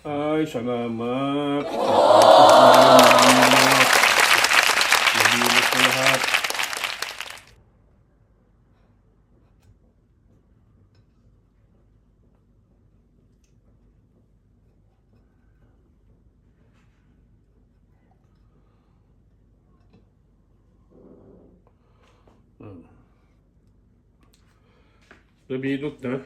Ay, salamat. Nabilot ko lahat. Nabilot na.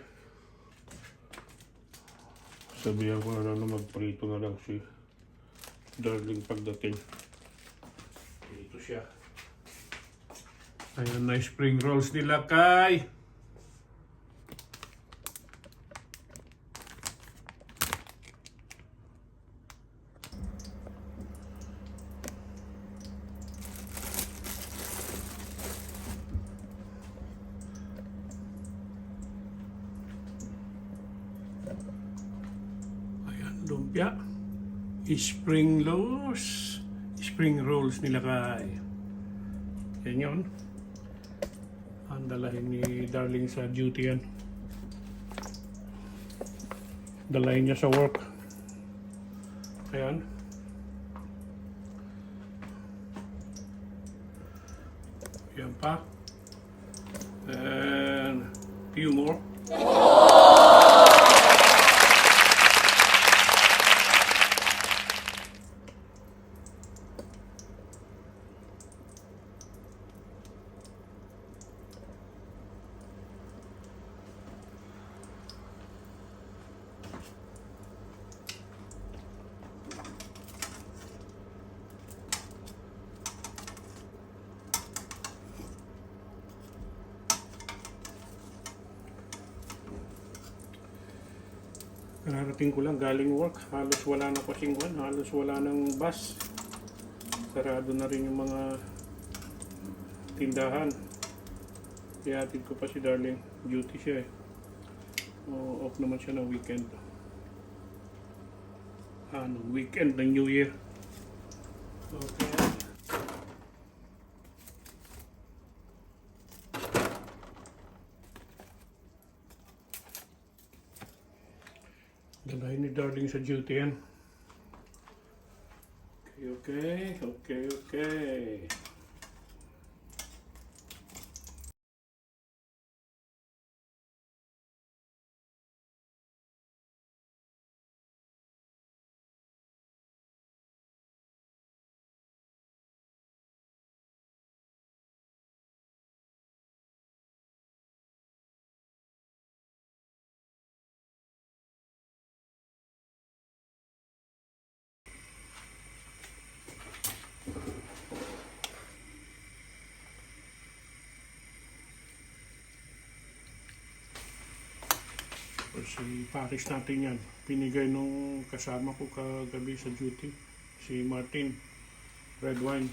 Sabihan ko na magprito na lang si Darling pagdating. Dito siya. Ayan na spring rolls nila kay. Lumpia, spring rolls nila kay. Yan yun. Ang dalahin ni Darling sa duty yan. Dalahin niya sa work. Ayan. Yan pa. And few more. Kararating ko lang galing work, halos wala na kasing one, halos wala nang bus. Sarado na rin yung mga tindahan. Ihatid ko pa si Darling, duty siya eh. Off naman siya ng weekend. Weekend ng New Year. Okay. Dalahin ni Darling sa duty yan. Okay. Si Paris natin yan. Pinigay nung kasama ko kagabi sa duty. Si Martin. Red wine.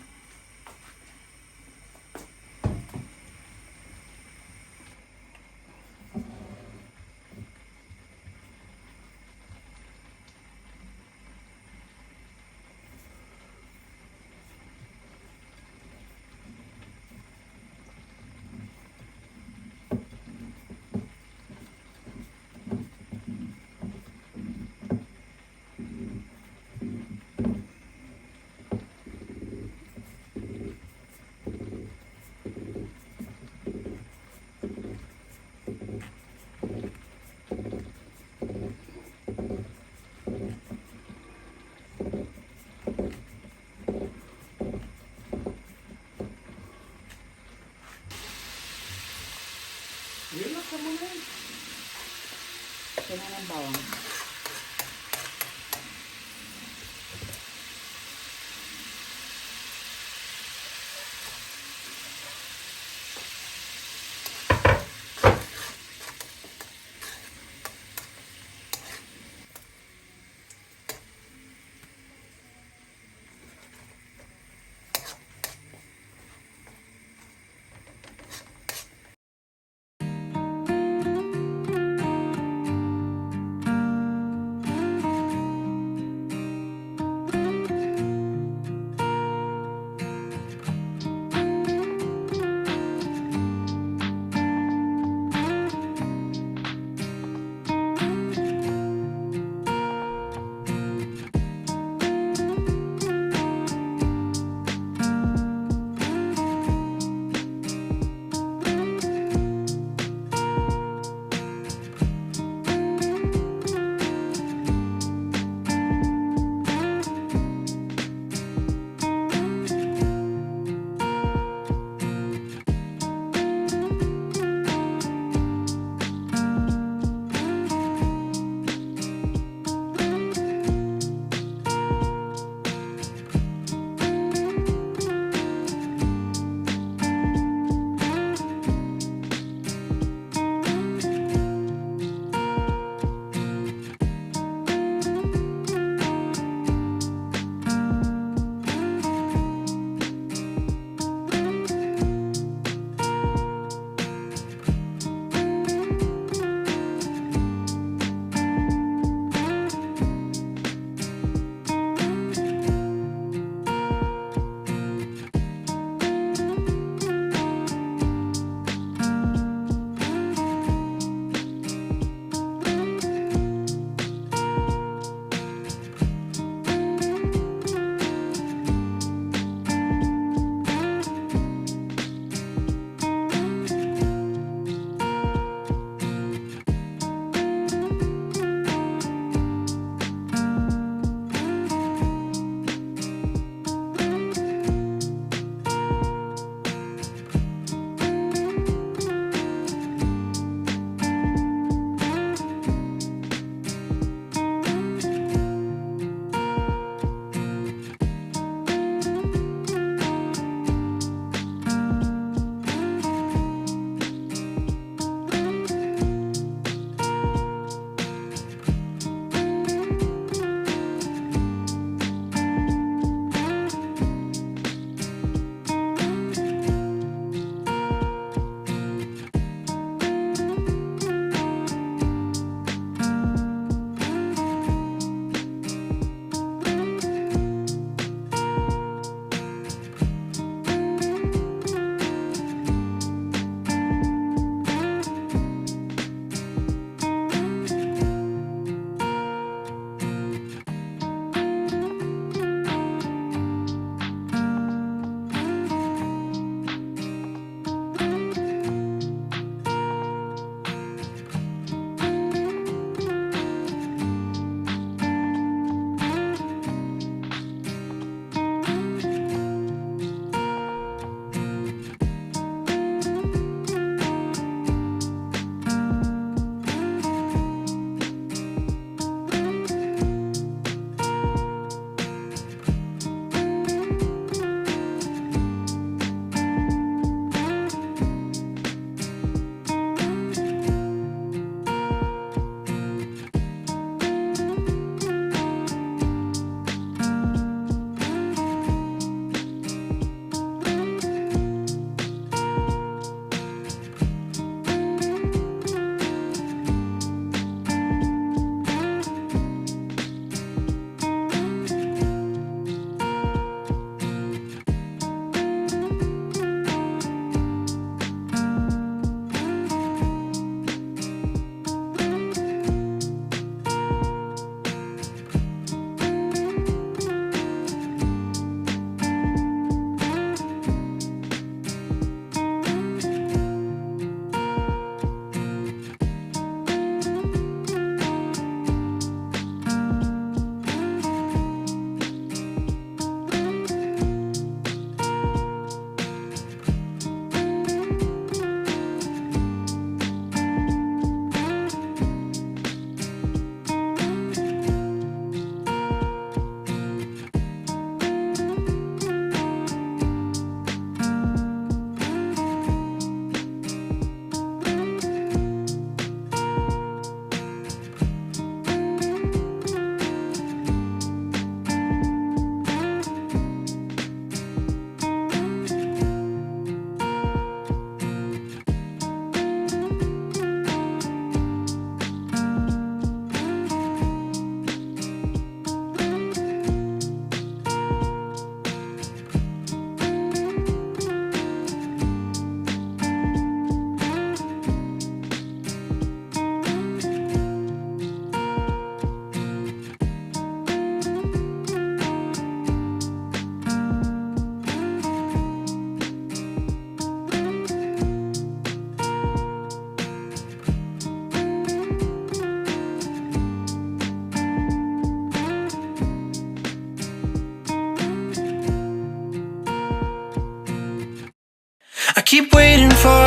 keep waiting for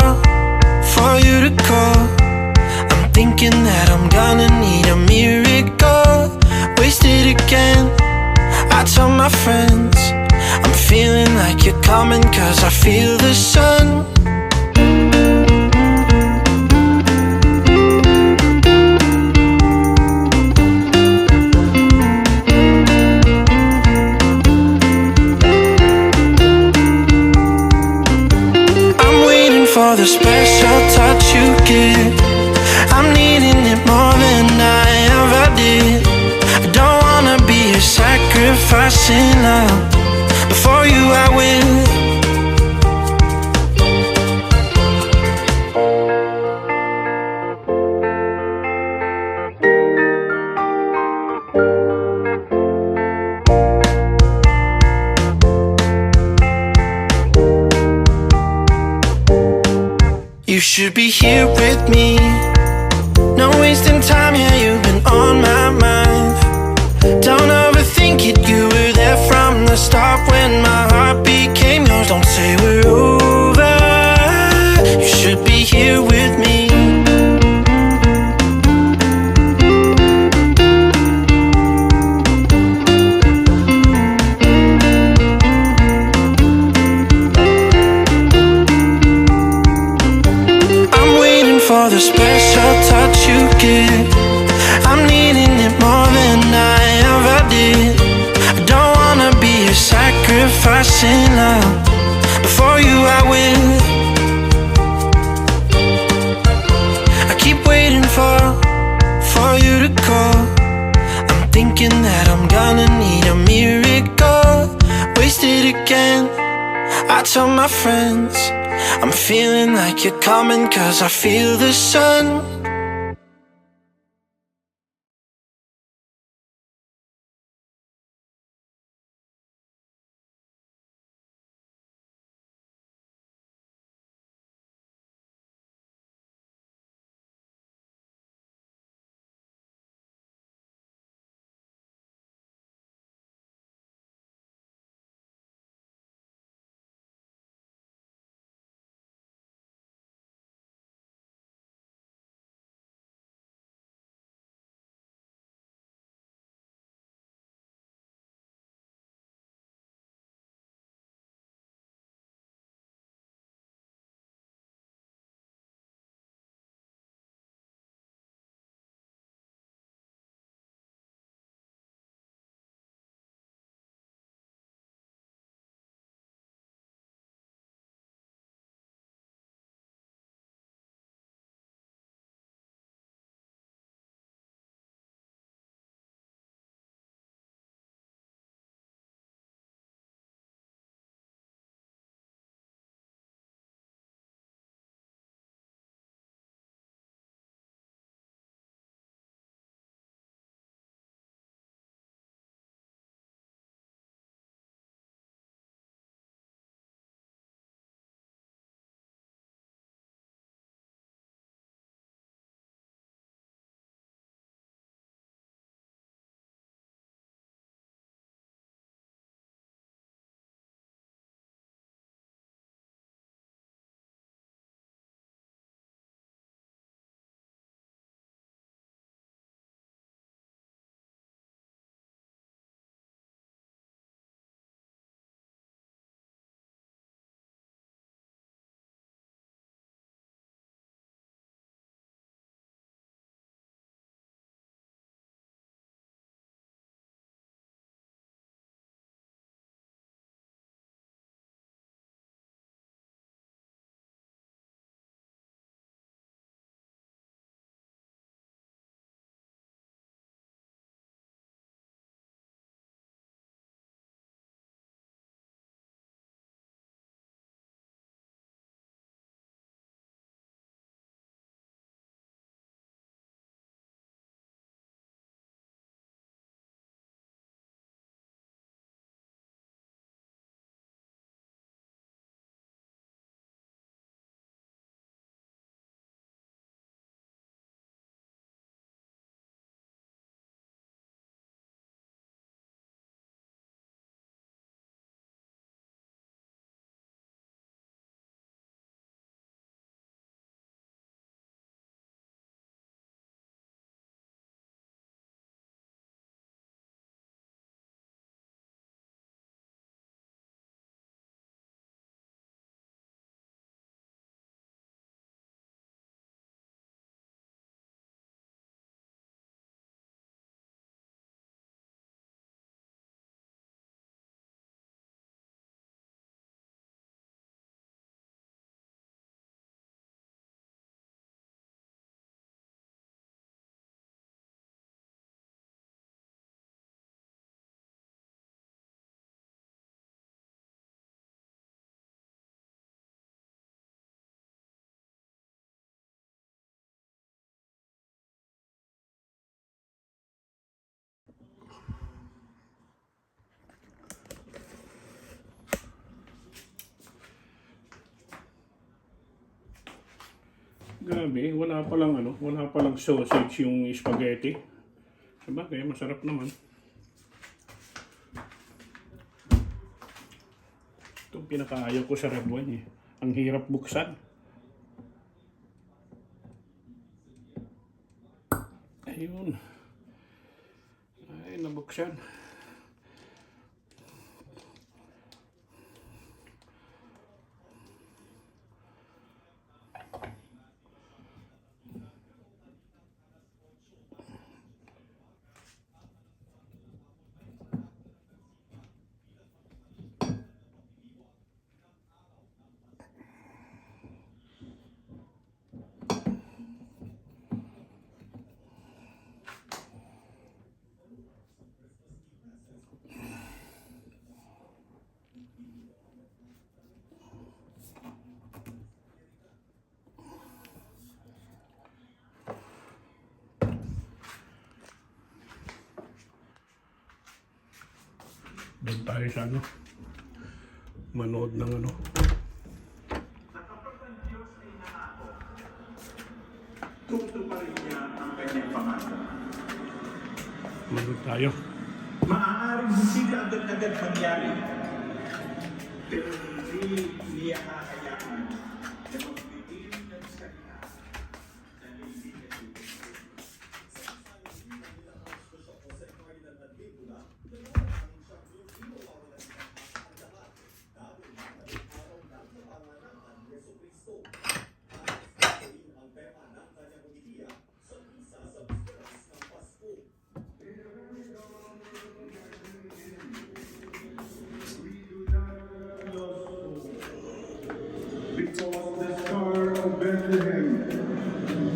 you to call. I'm thinking that I'm gonna need a miracle. Wasted again, I tell my friends I'm feeling like you're coming, 'cause I feel the sun. For the special touch you give, I'm needing it more than I ever did. I don't wanna be a sacrificing love. Before you I will. You should be here with me. No wasting time, yeah, you've been on my mind. Don't overthink it, you were there from the start when my heart became yours. Don't say we're over, you should be here with me. For the special touch you give, I'm needing it more than I ever did. I don't wanna be a sacrificing love. Before you I will. I keep waiting for you to call. I'm thinking that I'm gonna need a miracle. Wasted again, I tell my friends I'm feeling like you're coming, 'cause I feel the sun. sabi, wala palang sausage yung spaghetti. Sabagay, masarap naman. Ito pinakaayaw ko sa red wine eh. Ang hirap buksan. Ayun. Ay, nabuksan. Doon tayo sa manood ng Tutuparin niya ang kanyang pangako. manood tayo. Maaaring hindi agad-agad mangyari, pero hindi niya hahayaan na magbigay ng salita na hindi natutunan. Because the star of Bethlehem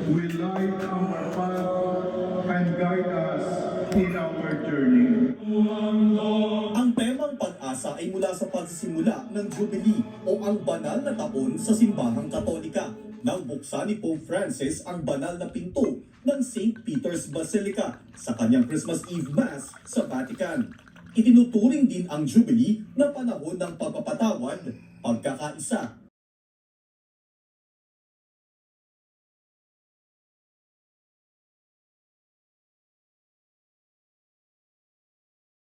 will light our path and guide us in our journey. Ang temang pag-asa ay mula sa pagsisimula ng Jubilee o ang banal na taon sa simbahang Katolika nang buksan ni Pope Francis ang banal na pinto ng St. Peter's Basilica sa kanyang Christmas Eve Mass sa Vatican. Itinuturing din ang Jubilee na panahon ng pagpapatawad, pagkakaisa